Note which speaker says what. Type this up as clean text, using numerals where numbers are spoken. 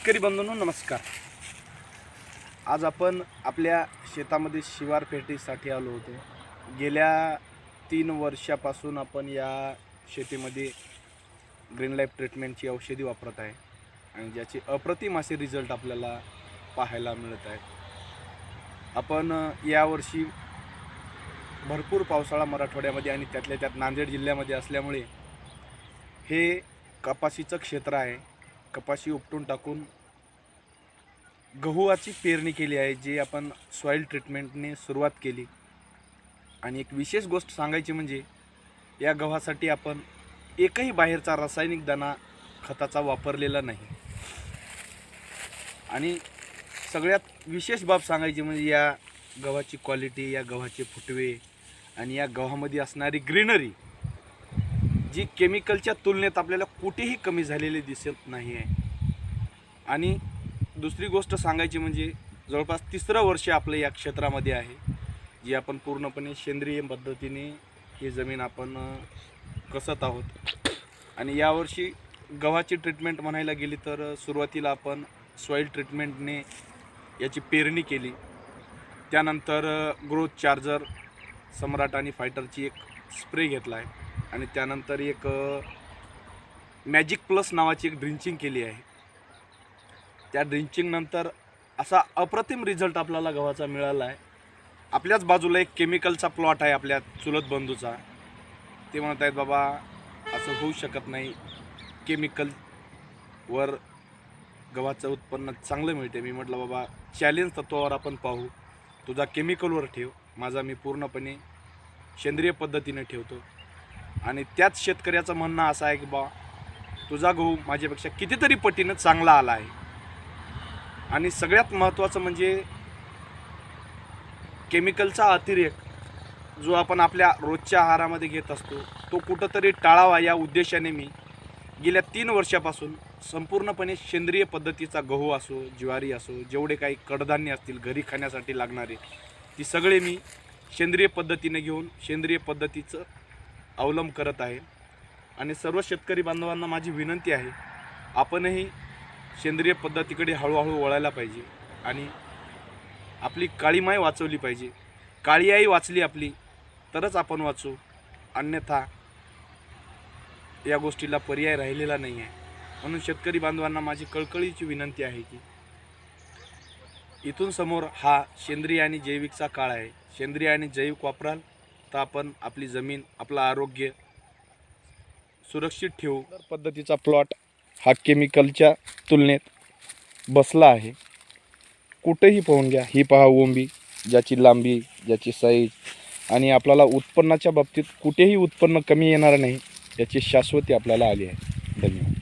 Speaker 1: शेतकरी बंधूंनो नमस्कार। आज आपण आपल्या शेतामध्ये शिवार पेरणीसाठी आलो होतो। गेल्या 3 वर्षापासून आपण या शेतीमध्ये ग्रीन लाईफ ट्रीटमेंटची औषधी वापरत आहे आणि ज्याचे अप्रतिम असे रिझल्ट आपल्याला पाहायला मिळत आहेत। आपण यावर्षी भरपूर पावसाळा मराठवाड्यामध्ये आणि त्यातल्या त्यात नांदेड जिल्ह्यामध्ये असल्यामुळे हे कपाशीचं क्षेत्र आहे। कपाशी उपटून टाकून गहूची पेरणी केली आहे, जी आपण सॉइल ट्रीटमेंटने सुरुवात केली। आणि एक विशेष गोष्ट सांगायची म्हणजे या गव्हासाठी आपण एकही बाहेरचा रासायनिक दाणा खताचा वापरलेला नाही। आणि सगळ्यात विशेष बाब सांगायची म्हणजे या गव्हाची क्वालिटी, या गव्हाचे फुटवे आणि या गव्हामध्ये असणारी ग्रीनरी जी केमिकलच्या तुलनेत आपल्याला कुठेही कमी झालेली दिसत नाही आहे। आणि दुसरी गोष्ट सांगायची म्हणजे जवळपास 3रं वर्ष आपलं या क्षेत्रामध्ये आहे, जी आपण पूर्णपणे सेंद्रिय पद्धतीने ही जमीन आपण कसत आहोत। आणि यावर्षी गव्हाची ट्रीटमेंट म्हणायला गेली तर सुरुवातीला आपण सॉइल ट्रीटमेंटने याची पेरणी केली, त्यानंतर ग्रोथ चार्जर, सम्राट आणि फायटरची एक स्प्रे घेतला आहे आणि त्यानंतर एक मॅजिक प्लस नावाची एक ड्रिंचिंग केली आहे। त्या ड्रिंचिंगनंतर असा अप्रतिम रिझल्ट आपल्याला गव्हाचा मिळाला आहे। आपल्याच बाजूला एक केमिकलचा प्लॉट आहे आपल्या चुलत बंधूचा। ते म्हणत आहेत बाबा असं होऊ शकत नाही, केमिकलवर गव्हाचं उत्पन्न चांगलं मिळते। मी म्हटलं बाबा चॅलेंज तत्वावर आपण पाहू, तुझा केमिकलवर ठेव, माझा मी पूर्णपणे सेंद्रिय पद्धतीने ठेवतो। आणि त्याच शेतकऱ्याचं म्हणणं असं आहे की बा तुझा गहू माझ्यापेक्षा कितीतरी पटीनं चांगला आला आहे। आणि सगळ्यात महत्त्वाचं म्हणजे केमिकलचा अतिरेक जो आपण आपल्या रोजच्या आहारामध्ये घेत असतो तो कुठंतरी टाळावा या उद्देशाने मी गेल्या 3 वर्षापासून संपूर्णपणे सेंद्रिय पद्धतीचा गहू असो, ज्वारी असो, जेवढे काही कडधान्य असतील घरी खाण्यासाठी लागणारे, ती सगळे मी सेंद्रिय पद्धतीने घेऊन सेंद्रिय पद्धतीचं अवलंब करत आहे। आणि सर्व शेतकरी बांधवांना माझी विनंती आहे, आपणही सेंद्रिय पद्धतीकडे हळूहळू वळायला पाहिजे आणि आपली काळीमाय वाचवली पाहिजे। काळी आई वाचली आपली तरच आपण वाचू, अन्यथा या गोष्टीला पर्याय राहिलेला नाही आहे। म्हणून शेतकरी बांधवांना माझी कळकळीची विनंती आहे की इथून समोर हा सेंद्रिय आणि जैविकचा काळ आहे। सेंद्रिय आणि जैविक वापराल तर आपण आपली जमीन, आपलं आरोग्य सुरक्षित ठेवू। पद्धतीचा प्लॉट हा केमिकलच्या तुलनेत बसला आहे। कुठेही पाहून घ्या, ही पहा ओंबी, ज्याची लांबी, ज्याची साईज आणि आपल्याला उत्पन्नाच्या बाबतीत कुठेही उत्पन्न कमी येणार नाही, याची शाश्वती आपल्याला आली आहे। धन्यवाद।